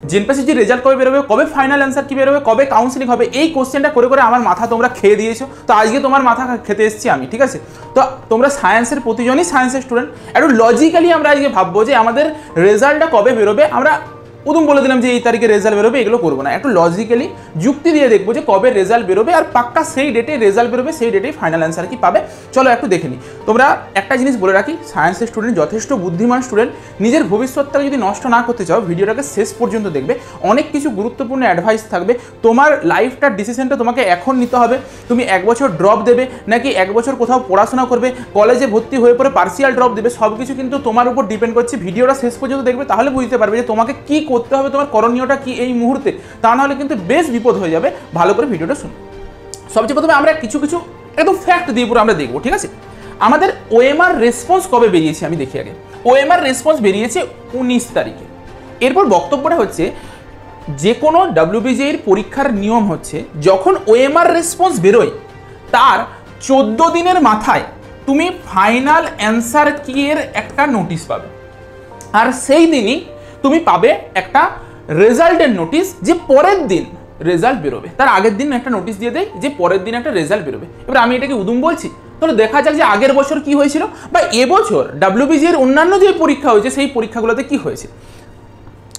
জেনপাসির result কবে বেরোবে, কবে ফাইনাল অ্যান্সার কি বেরোবে, কবে কাউন্সিলিং হবে, এই কোশ্চেনটা করে করে আমার মাথা তোমরা খেয়ে দিয়েছো। তো আজকে তোমার মাথা খেতে এসেছি আমি, ঠিক আছে? তো তোমরা সায়েন্সের প্রতিজনই সায়েন্সের স্টুডেন্ট, একটু লজিক্যালি আমরা আজকে ভাববো যে আমাদের রেজাল্টটা কবে বেরোবে। আমরা উদম বলে দিলাম যে এই তারিখে রেজাল্ট বেরোবে, এগুলো করবো না। একটু লজিক্যালি যুক্তি দিয়ে দেখবো যে কবে রেজাল্ট বেরোবে, আর পাক্কা সেই ডেটে রেজাল্ট বেরোবে, সেই ডেটেই ফাইনাল অ্যান্সার কি পাবে। চলো একটু দেখে নিই। তোমরা একটা জিনিস বলে রাখি, সায়েন্সের স্টুডেন্ট যথেষ্ট বুদ্ধিমান স্টুডেন্ট, নিজের ভবিষ্যৎটাকে যদি নষ্ট না করতে চাও ভিডিওটাকে শেষ পর্যন্ত দেখবে। অনেক কিছু গুরুত্বপূর্ণ অ্যাডভাইস থাকবে। তোমার লাইফটার ডিসিশনটা তোমাকে এখন নিতে হবে। তুমি 1 বছর ড্রপ দেবে নাকি 1 বছর কোথাও পড়াশোনা করবে, কলেজে ভর্তি হয়ে পরে পার্সিয়াল ড্রপ দেবে, সব কিছু কিন্তু তোমার উপর ডিপেন্ড করছে। ভিডিওটা শেষ পর্যন্ত দেখবে, তাহলে বুঝতে পারবে যে তোমাকে কি করতে হবে, তোমার করণীয়টা কি এই মুহূর্তে। তা নাহলে কিন্তু বেশ বিপদ হয়ে যাবে। ভালো করে ভিডিওটা শুনো। সবচেয়ে প্রথমে আমরা কিছু একদম ফ্যাক্ট দিয়ে পুরো আমরা দেখবো, ঠিক আছে? আমাদের ওএমআর রেসপন্স কবে বেরিয়েছে আমি দেখি আগে। ওএমআর রেসপন্স বেরিয়েছে 19 তারিখে। এরপর বক্তব্যটা হচ্ছে, যে কোনো WBJER পরীক্ষার নিয়ম হচ্ছে যখন ওএমআর রেসপন্স বেরোয় তার 14 দিনের মাথায় তুমি ফাইনাল অ্যান্সার কি এর একটা নোটিশ পাবে, আর সেই দিনই তুমি পাবে একটা রেজাল্টের নোটিশ, যে পরের দিন রেজাল্ট বেরোবে। তার আগের দিন একটা নোটিশ দিয়ে দেয় যে পরের দিন একটা রেজাল্ট বেরোবে। এবার আমি এটাকে উদুম বলছি, তাহলে দেখা যাক যে আগের বছর কি হয়েছিল বা এবছর WBJER অন্যান্য যে পরীক্ষা হয়েছে সেই পরীক্ষাগুলোতে কি হয়েছে।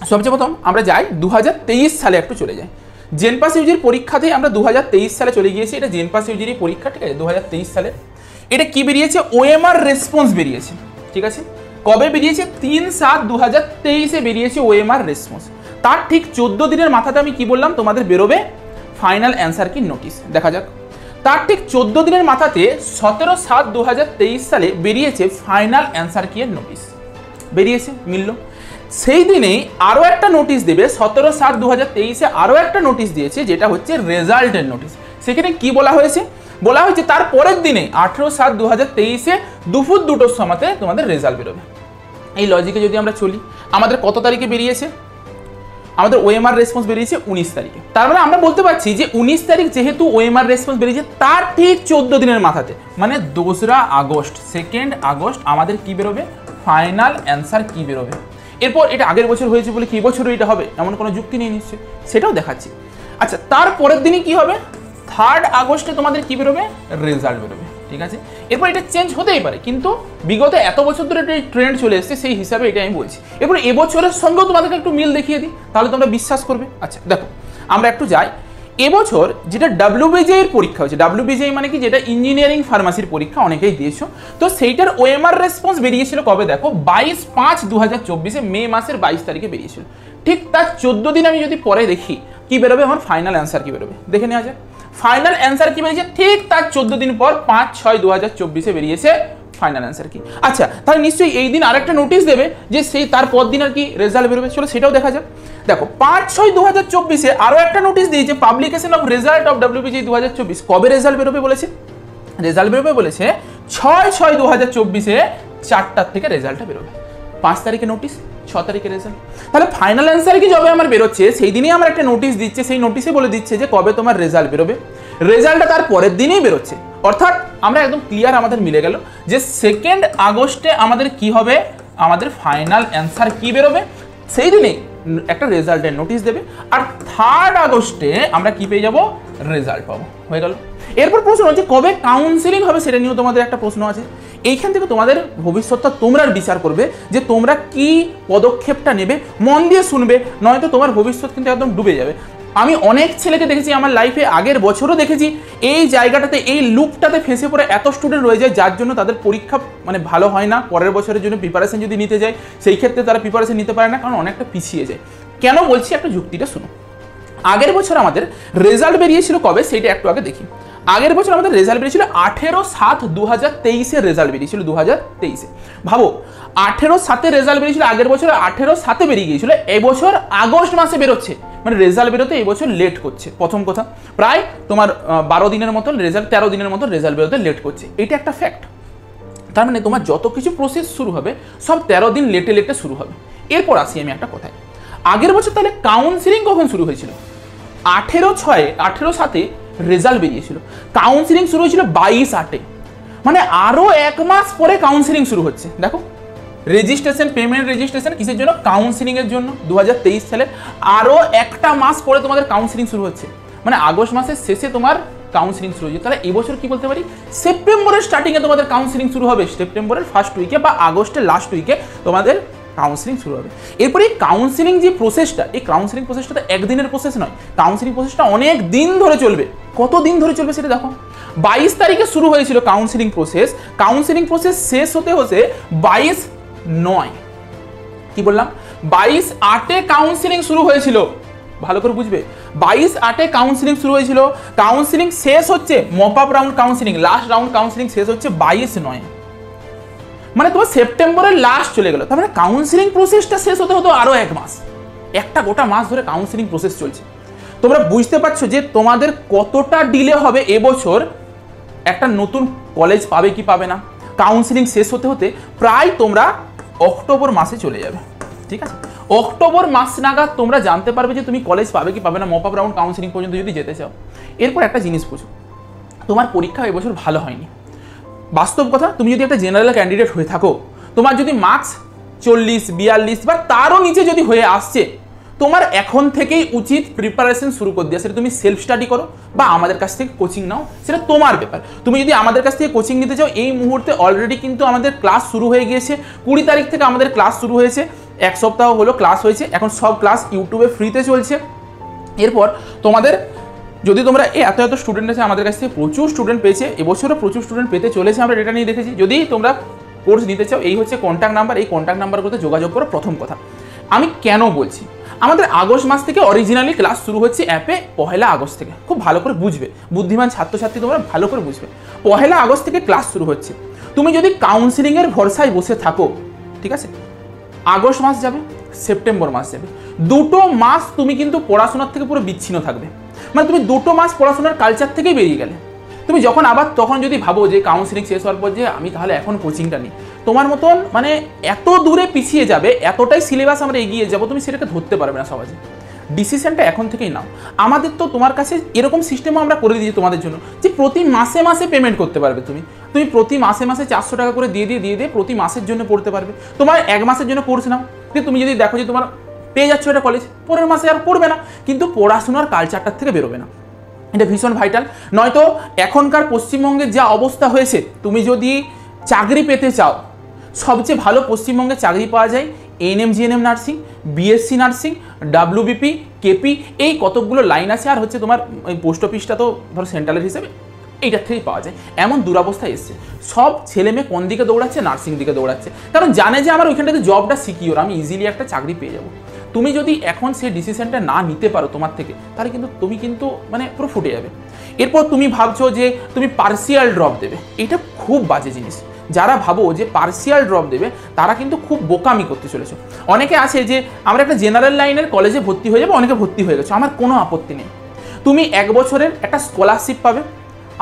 সবচেয়ে প্রথম আমরা যাই 2023 সালে, একটু চলে যাই। জেনপাস ইউজির পরীক্ষাতেই আমরা 2023 সালে চলে গিয়েছি। এটা জেনপাস ইউজির পরীক্ষা, ঠিক আছে? 2023 সালে এটা কি বেরিয়েছে? ওএমআর রেসপন্স বেরিয়েছে, ঠিক আছে? কবে বেরিয়েছে? 3/7/2023 বেরিয়েছে ওএমআর রেসপন্স। তার ঠিক 14 দিনের মাথাতে আমি কি বললাম তোমাদের বেরোবে ফাইনাল অ্যান্সার কি নোটিশ। দেখা যাক। তার ঠিক 14 দিনের মাথাতে 17/7/2023 সালে বেরিয়েছে ফাইনাল অ্যান্সার কি এর নোটিশ। বেরিয়েছে, মিলল। সেই দিনেই আরও একটা নোটিশ দেবে, 17/7/2023 আরও একটা নোটিশ দিয়েছে, যেটা হচ্ছে রেজাল্টের নোটিশ। সেখানে কি বলা হয়েছে? বলা হয়েছে তার পরের দিনে 18/7/2023 দুপুর 2টোর সময়তে তোমাদের রেজাল্ট বেরোবে। এই লজিকে যদি আমরা চলি, আমাদের কত তারিখে বেরিয়েছে? আমাদের ওএমআর রেসপন্স বেরিয়েছে 19 তারিখে। তার মানে আমরা বলতে পারছি যে 19 তারিখ যেহেতু ওএমআর রেসপন্স বেরিয়েছে, তার ঠিক 14 দিনের মাথাতে, মানে 2 আগস্ট 2 আগস্ট আমাদের কি বেরোবে? ফাইনাল অ্যান্সার কি বেরোবে। এরপর এটা আগের বছর হয়েছে বলে কি বছরও এটা হবে এমন কোনো যুক্তি নেই নিশ্চয়ই, সেটাও দেখাচ্ছি। আচ্ছা, তার পরের দিনই কি হবে? 3 আগস্টে তোমাদের কি বেরোবে? রেজাল্ট বেরোবে, ঠিক আছে? এরপর এটা চেঞ্জ হতেই পারে, কিন্তু বিগত এত বছর ধরে এটা ট্রেন্ড চলে এসেছে, সেই হিসাবে এটা আমি বলছি। এরপর এবছরের সঙ্গেও তোমাদেরকে একটু মিল দেখিয়ে দিই, তাহলে তোমরা বিশ্বাস করবে। আচ্ছা দেখো, আমরা একটু যাই। এবছর যেটা WBJER পরীক্ষা হয়েছে, WBJER মানে কি, যেটা ইঞ্জিনিয়ারিং ফার্মাসির পরীক্ষা, অনেকেই দিয়েছো। তো সেইটার ওএমআর রেসপন্স বেরিয়েছিল কবে? দেখো 22/5/2024 মে মাসের 22 তারিখে বেরিয়েছিল। ঠিক তার 14 দিন আমি যদি পরে দেখি কি বেরোবে, আমার ফাইনাল অ্যান্সার কি বেরোবে দেখে নেওয়া যায়। ফাইনাল অ্যান্সার কি বেরিয়েছে? ঠিক তার 14 দিন পর 5/6/2024 বেরিয়েছে ফাইনাল অ্যান্সার কি। আচ্ছা, তাহলে নিশ্চয়ই এই দিন আরেকটা নোটিশ দেবে যে সেই তার পর দিন আর কি রেজাল্ট বেরোবে। চলো সেটাও দেখা যাক। দেখো 5/6/2024 আরও একটা নোটিশ দিয়েছে, publication of result of WBJER 2024। কবে রেজাল্ট বেরোবে বলেছে? রেজাল্ট বেরোবে বলেছে 6/6/2024 4টার থেকে রেজাল্টটা বেরোবে। 5 তারিখে নোটিশ, 6 তারিখে রেজাল্ট। তাহলে ফাইনাল অ্যান্সার কি যবে আমার বেরোচ্ছে সেই দিনই আমার একটা নোটিশ দিচ্ছে, সেই নোটিশে বলে দিচ্ছে যে কবে তোমার রেজাল্ট বেরোবে। রেজাল্টটা তার পরের দিনেই বেরোচ্ছে, অর্থাৎ আমরা একদম ক্লিয়ার, আমাদের মিলে গেল যে 2 আগস্টে আমাদের কি হবে? আমাদের ফাইনাল অ্যান্সার কি বেরোবে, সেই দিনেই একটা রেজাল্টের নোটিশ দেবে। আর 3 আগস্টে আমরা কি পেয়ে যাব? রেজাল্ট পাবো। হয়ে গেল। এরপর প্রশ্ন হচ্ছে কবে কাউন্সিলিং হবে, সেটা নিয়েও তোমাদের একটা প্রশ্ন আছে। এইখান থেকে তোমাদের ভবিষ্যৎটা তোমরা বিচার করবে যে তোমরা কি পদক্ষেপটা নেবে। মন দিয়ে শুনবে, নয়তো তোমার ভবিষ্যৎ কিন্তু একদম ডুবে যাবে। আমি অনেক ছেলেকে দেখেছি আমার লাইফে, আগের বছরও দেখেছি, এই জায়গাটাতে, এই লুপটাতে ফেঁসে পড়ে এত স্টুডেন্ট রয়ে যায়, যার জন্য তাদের পরীক্ষা মানে ভালো হয় না। পরের বছরের জন্য প্রিপারেশন যদি নিতে যায়, সেই ক্ষেত্রে তারা প্রিপারেশন নিতে পারে না, কারণ অনেকটা পিছিয়ে যায়। কেন বলছি একটা যুক্তিটা শুনো। আগের বছর আমাদের রেজাল্ট বেরিয়েছিল কবে সেইটা একটু আগে দেখি। আগের বছর আমাদের রেজাল্ট বেরিয়েছিল 18/7/2023 রেজাল্ট বেরিয়েছিল 2023। ভাবো 18/7 রেজাল্ট বেরিয়েছিল আগের বছর, 18/7 বেরিয়ে গিয়েছিল। এবছর আগস্ট মাসে বেরোচ্ছে, মানে রেজাল্ট বেরোতে এবছর লেট করছে। প্রথম কথা, প্রায় তোমার 12 দিনের মতন রেজাল্ট, 13 দিনের মতন রেজাল্ট বেরোতে লেট করছে। এটা একটা ফ্যাক্ট। তার মানে তোমার যত কিছু প্রসেস শুরু হবে সব 13 দিন লেটে লেটে শুরু হবে। এরপর আসি আমি একটা কথায়, আগের বছর তাহলে কাউন্সিলিং কখন শুরু হয়েছিল? 18/6 রেজাল্ট বেরিয়েছিল, কাউন্সিলিং শুরু হয়েছিল 22/8, মানে আরও 1 মাস পরে কাউন্সিলিং শুরু হচ্ছে। দেখো রেজিস্ট্রেশন, পেমেন্ট রেজিস্ট্রেশন কিসের জন্য? কাউন্সিলিংয়ের জন্য। 2023 সালে আরও একটা মাস পরে তোমাদের কাউন্সিলিং শুরু হচ্ছে, মানে আগস্ট মাসের শেষে তোমার কাউন্সিলিং শুরু হচ্ছে। তাহলে এবছর কি বলতে পারি, সেপ্টেম্বরের স্টার্টিংয়ে তোমাদের কাউন্সিলিং শুরু হবে, সেপ্টেম্বরের ফার্স্ট উইকে বা আগস্টের লাস্ট উইকে তোমাদের কাউন্সিলিং শুরু হবে। এরপরে এই কাউন্সিলিং যে প্রসেসটা, এই কাউন্সিলিং প্রসেসটা তো একদিনের প্রসেস নয়, কাউন্সিলিং প্রসেসটা অনেক দিন ধরে চলবে। কত দিন ধরে চলবে সেটা দেখো। 22 তারিখে শুরু হয়েছিল কাউন্সিলিং প্রসেস, কাউন্সিলিং প্রসেস শেষ হতে হতে 22/9, কি বললাম, 22/8-এ কাউন্সিলিং শুরু হয়েছিল। ভালো করে বুঝবে, 22/8-এ কাউন্সিলিং শুরু হয়েছিল, কাউন্সিলিং শেষ হচ্ছে, mop up round counselling, last round counselling শেষ হচ্ছে 22/9, মানে তোমার সেপ্টেম্বরের লাস্ট চলে গেল। তার মানে কাউন্সিলিং প্রসেসটা শেষ হতে হতো আরও 1 মাস, একটা গোটা মাস ধরে কাউন্সিলিং প্রসেস চলছে। তোমরা বুঝতে পারছো যে তোমাদের কতটা ডিলে হবে এবছর একটা নতুন কলেজ পাবে কি পাবে না। কাউন্সিলিং শেষ হতে হতে প্রায় তোমরা অক্টোবর মাসে চলে যাবে, ঠিক আছে? অক্টোবর মাস নাগাদ তোমরা জানতে পারবে যে তুমি কলেজ পাবে কি পাবে না, মপ আপ রাউন্ড কাউন্সিলিং পর্যন্ত যদি যেতে চাও। এরপর একটা জিনিস বুঝো, তোমার পরীক্ষা এবছর ভালো হয়নি, বাস্তব কথা। তুমি যদি একটা জেনারেল ক্যান্ডিডেট হয়ে থাকো, তোমার যদি মার্কস 40, 42 বা তারও নিচে যদি হয়ে আসছে, তোমার এখন থেকেই উচিত প্রিপারেশন শুরু করে দেওয়া। সেটা তুমি সেলফ স্টাডি করো বা আমাদের কাছ থেকে কোচিং নাও, সেটা তোমার ব্যাপার। তুমি যদি আমাদের কাছ থেকে কোচিং নিতে চাও, এই মুহূর্তে অলরেডি কিন্তু আমাদের ক্লাস শুরু হয়ে গিয়েছে। 20 তারিখ থেকে আমাদের ক্লাস শুরু হয়েছে, 1 সপ্তাহ হলো ক্লাস হয়েছে। এখন সব ক্লাস ইউটিউবে ফ্রিতে চলছে। এরপর তোমাদের যদি তোমরা এত স্টুডেন্ট আছে, আমাদের কাছ থেকে প্রচুর স্টুডেন্ট পেয়েছে, এবছরও প্রচুর স্টুডেন্ট পেতে চলেছে, আমরা ডেটা নিয়ে দেখেছি। যদি তোমরা কোর্স নিতে চাও, এই হচ্ছে কন্ট্যাক্ট নাম্বার, এই কন্ট্যাক্ট নাম্বারগুলোতে যোগাযোগ করো। প্রথম কথা আমি কেন বলছি, আমাদের আগস্ট মাস থেকে অরিজিনালি ক্লাস শুরু হচ্ছে অ্যাপে 1 আগস্ট থেকে। খুব ভালো করে বুঝবে, বুদ্ধিমান ছাত্রছাত্রী তোমরা ভালো করে বুঝবে, 1 আগস্ট থেকে ক্লাস শুরু হচ্ছে। তুমি যদি কাউন্সিলিংয়ের ভরসায় বসে থাকো, ঠিক আছে, আগস্ট মাস যাবে, সেপ্টেম্বর মাস যাবে, 2 মাস তুমি কিন্তু পড়াশোনার থেকে পুরো বিচ্ছিন্ন থাকবে। মানে তুমি 2 মাস পড়াশোনার কালচার থেকেই বেরিয়ে গেলে। তুমি যখন আবার তখন যদি ভাবো যে কাউন্সিলিং শেষ হওয়ার পর যে আমি তাহলে এখন কোচিংটা নিই, তোমার মতন মানে এত দূরে পিছিয়ে যাবে, এতটাই সিলেবাস আমরা এগিয়ে যাবো, তুমি সেটাকে ধরতে পারবে না সহজে। ডিসিশনটা এখন থেকেই নাও। আমাদের তো তোমার কাছে এরকম সিস্টেমও আমরা করে দিয়েছি তোমাদের জন্য যে প্রতি মাসে মাসে পেমেন্ট করতে পারবে। তুমি প্রতি মাসে মাসে 400 টাকা করে দিয়ে প্রতি মাসের জন্য পড়তে পারবে। তোমার 1 মাসের জন্য কোর্স নাও, যে তুমি যদি দেখো যে তোমার পেয়ে যাচ্ছ এটা কলেজ, পরের মাসে আর পড়বে না, কিন্তু পড়াশোনার কালচারটার থেকে বেরোবে না। এটা ভীষণ ভাইটাল। নয়তো এখনকার পশ্চিমবঙ্গের যা অবস্থা হয়েছে, তুমি যদি চাকরি পেতে চাও, সবচেয়ে ভালো পশ্চিমবঙ্গে চাকরি পাওয়া যায় ANM, GNM nursing, BSc nursing, WBP, KP, এই কতকগুলো লাইন আছে। আর হচ্ছে তোমার ওই পোস্ট অফিসটা তো ধরো সেন্ট্রালের হিসেবে এইটার থেকেই পাওয়া যায়। এমন দুরবস্থায় এসছে, সব ছেলে মেয়ে কোন দিকে দৌড়াচ্ছে, নার্সিং দিকে দৌড়াচ্ছে, কারণ জানে যে আমার ওইখানটাতে জবটা সিকিওর, আমি ইজিলি একটা চাকরি পেয়ে যাবো। তুমি যদি এখন সেই ডিসিশনটা না নিতে পারো তোমার থেকে, তাহলে কিন্তু তুমি কিন্তু মানে পুরো ফুটে যাবে। এরপর তুমি ভাবছো যে তুমি পার্সিয়াল ড্রপ দেবে, এটা খুব বাজে জিনিস। যারা ভাবো যে পার্সিয়াল ড্রপ দেবে, তারা কিন্তু খুব বোকামি করতে চলেছে। অনেকে আছে যে আমরা একটা জেনারেল লাইনের কলেজে ভর্তি হয়ে যাবো, অনেকে ভর্তি হয়ে গেছো, আমার কোনো আপত্তি নেই। তুমি 1 বছরের একটা স্কলারশিপ পাবে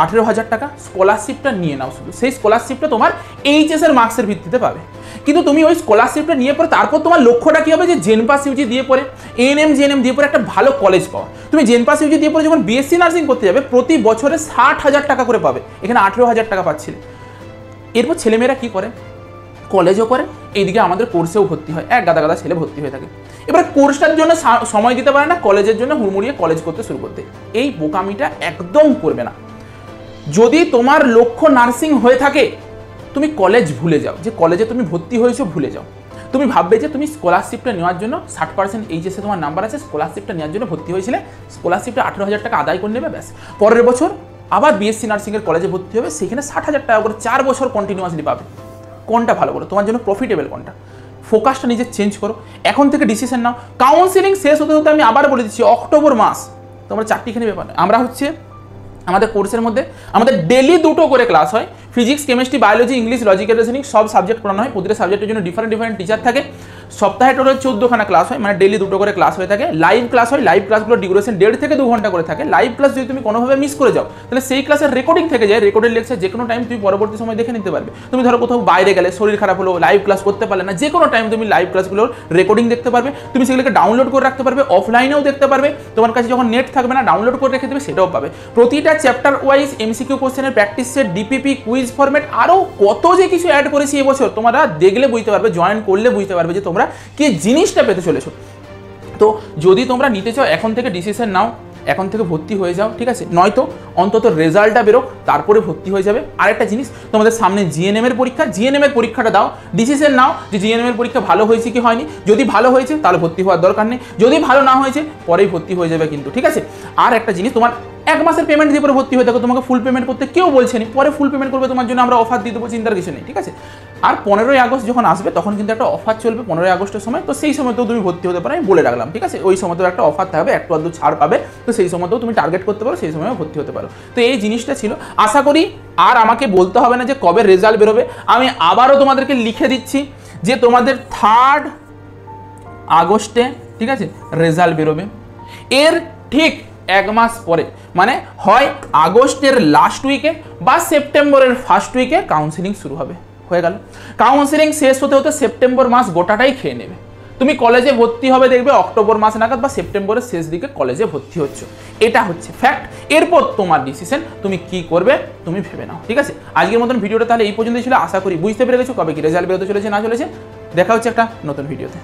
18,000 টাকা, স্কলারশিপটা নিয়ে নাও। শুধু সেই স্কলারশিপটা তোমার এইচএসের মার্কসের ভিত্তিতে পাবে। কিন্তু তুমি ওই স্কলারশিপটা নিয়ে পরে তারপর তোমার লক্ষ্যটা কী হবে, যে জেনপাস ইউজি দিয়ে পরে, এএনএম জিএনএম দিয়ে পরে একটা ভালো কলেজ পাওয়া। তুমি জেনপাস ইউজি দিয়ে পরে যখন বিএসসি নার্সিং করতে যাবে, প্রতি বছরে 60,000 টাকা করে পাবে, এখানে 18,000 টাকা পাচ্ছিলে। এরপর ছেলেমেয়েরা কী করে, কলেজও করে, এইদিকে আমাদের কোর্সেও ভর্তি হয়, এক গাদা গাদা ছেলে ভর্তি হয়ে থাকে। এবার কোর্সটার জন্য সময় দিতে পারে না, কলেজের জন্য হুড়মুড়িয়ে কলেজ করতে শুরু করতে। এই বোকামিটা একদম করবে না। যদি তোমার লক্ষ্য নার্সিং হয়ে থাকে, তুমি কলেজ ভুলে যাও, যে কলেজে তুমি ভর্তি হয়েছো ভুলে যাও। তুমি ভাববে যে তুমি স্কলারশিপটা নেওয়ার জন্য 60% এইচএসে তোমার নাম্বার আছে, স্কলারশিপটা নেওয়ার জন্য ভর্তি হয়েছিলে, স্কলারশিপটা 18,000 টাকা আদায় করে নেবে, ব্যাস। পরের বছর আবার বিএসসি নার্সিংয়ের কলেজে ভর্তি হবে, সেখানে 60,000 টাকা করে 4 বছর কন্টিনিউয়াসলি পাবে। কোনটা ভালো বলো, তোমার জন্য প্রফিটেবল কোনটা? ফোকাসটা নিজে চেঞ্জ করো, এখন থেকে ডিসিশন নাও। কাউন্সিলিং শেষ হতে হতে আমি আবার বলে দিচ্ছি, অক্টোবর মাস। তোমরা চারটিখানি ব্যাপার নয়। আমরা হচ্ছে আমাদের কোর্সের মধ্যে আমাদের ডেলি 2টো করে ক্লাস হয়, physics, chemistry, biology, English, logical reasoning, সব সাবজেক্ট পড়ানো হয়। প্রতিটা সাবজেক্টের জন্য ডিফারেন্ট টিচার থাকে। সপ্তাহে টোটাল 14খানা ক্লাস হয়, মানে ডেলি 2টো করে ক্লাস হয়ে থাকে। লাইভ ক্লাস হয়, লাইভ ক্লাসগুলো ডিউরেশন 1.5 থেকে 2 ঘন্টা করে থাকে। লাইভ ক্লাস যদি তুমি কোনোভাবে মিস করে যাও তাহলে সেই ক্লাসের রেকর্ডিং থেকে যায়, রেকর্ডেড লেকচার যে কোনো টাইম তুমি পরবর্তী সময় দেখে নিতে পারবে। তুমি ধরো কোথাও বাইরে গেলে, শরীর খারাপ হলো, লাইভ ক্লাস করতে পারলে না, যে কোনো টাইম তুমি লাইভ ক্লাসগুলোর রেকর্ডিং দেখতে পারবে। তুমি সেগুলোকে ডাউনলোড করে রাখতে পারবে, অফলাইনেও দেখতে পারবে। তোমার কাছে যখন নেট থাকবে না, ডাউনলোড করে রেখে দেবে, সেটাও পাবে। প্রতিটা চ্যাপ্টার ওয়াইজ এমসিকিউ কোশ্চেনের practice set, DPP, quiz format, আরও কত যে কিছু অ্যাড করেছি এবছর, তোমরা দেখলে বুঝতে পারবে, জয়েন করলে বুঝতে পারবে যে তোমরা কি জিনিসটা পেতে চলেছো। তো যদি তোমরা নিতে চাও এখন থেকে ডিসিশন নাও, এখন থেকে ভর্তি হয়ে যাও, ঠিক আছে? নয়তো অন্তত রেজাল্টটা বেরোক, তারপরে ভর্তি হয়ে যাবে। আরেকটা জিনিস, তোমাদের সামনে জিএনএম এর পরীক্ষা, জিএনএম এর পরীক্ষাটা দাও, ডিসিশন নাও যে জিএনএম এর পরীক্ষা ভালো হয়েছে কি হয়নি। যদি ভালো হয়েছে তাহলে ভর্তি হওয়ার দরকার নেই, যদি ভালো না হয়েছে পরেই ভর্তি হয়ে যাবে কিন্তু, ঠিক আছে? আর একটা জিনিস, তোমার 1 মাসের পেমেন্ট দিয়ে পরে ভর্তি হয়ে থাকো, তোমাকে ফুল পেমেন্ট করতে কেউ বলছে না, পরে ফুল পেমেন্ট করবে, তোমার জন্য আমরা অফার দিয়ে দেবো, চিন্তার কিছু নেই, ঠিক আছে? আর 15ই আগস্ট যখন আসবে তখন কিন্তু একটা অফার চলবে 15ই আগস্টের সময়, তো সেই সময়তেও তুমি ভর্তি হতে পারো, আমি বলে রাখলাম, ঠিক আছে? ওই সময়তেও একটা অফার থাকবে, একটু আধটু ছাড় পাবে, তো সেই সময়তেও তুমি টার্গেট করতে পারো, সেই সময়ও ভর্তি হতে পারো। তো এই জিনিসটা ছিল। আশা করি আর আমাকে বলতে হবে না যে কবে রেজাল্ট বেরোবে। আমি আবারও তোমাদেরকে লিখে দিচ্ছি যে তোমাদের 3 আগস্টে, ঠিক আছে, রেজাল্ট বেরোবে। এর ঠিক 1 মাস পরে, মানে হয় আগস্টের লাস্ট উইকে বা সেপ্টেম্বরের ফার্স্ট উইকে কাউন্সিলিং শুরু হবে। হয়ে গেল। কাউন্সিলিং শেষ হতে হতে সেপ্টেম্বর মাস গোটাটাই খেয়ে নেবে। তুমি কলেজে ভর্তি হবে দেখবে অক্টোবর মাস নাগাদ বা সেপ্টেম্বরের শেষ দিকে কলেজে ভর্তি হচ্ছ, এটা হচ্ছে ফ্যাক্ট। এরপর তোমার ডিসিশন, তুমি কি করবে তুমি ভেবে নাও, ঠিক আছে? আজকের মতন ভিডিওটা তাহলে এই পর্যন্তই ছিল। আশা করি বুঝতে পেরে গেছো কবে কি রেজাল্ট বেরোতে চলেছে না চলেছে। দেখা হচ্ছে একটা নতুন ভিডিওতে।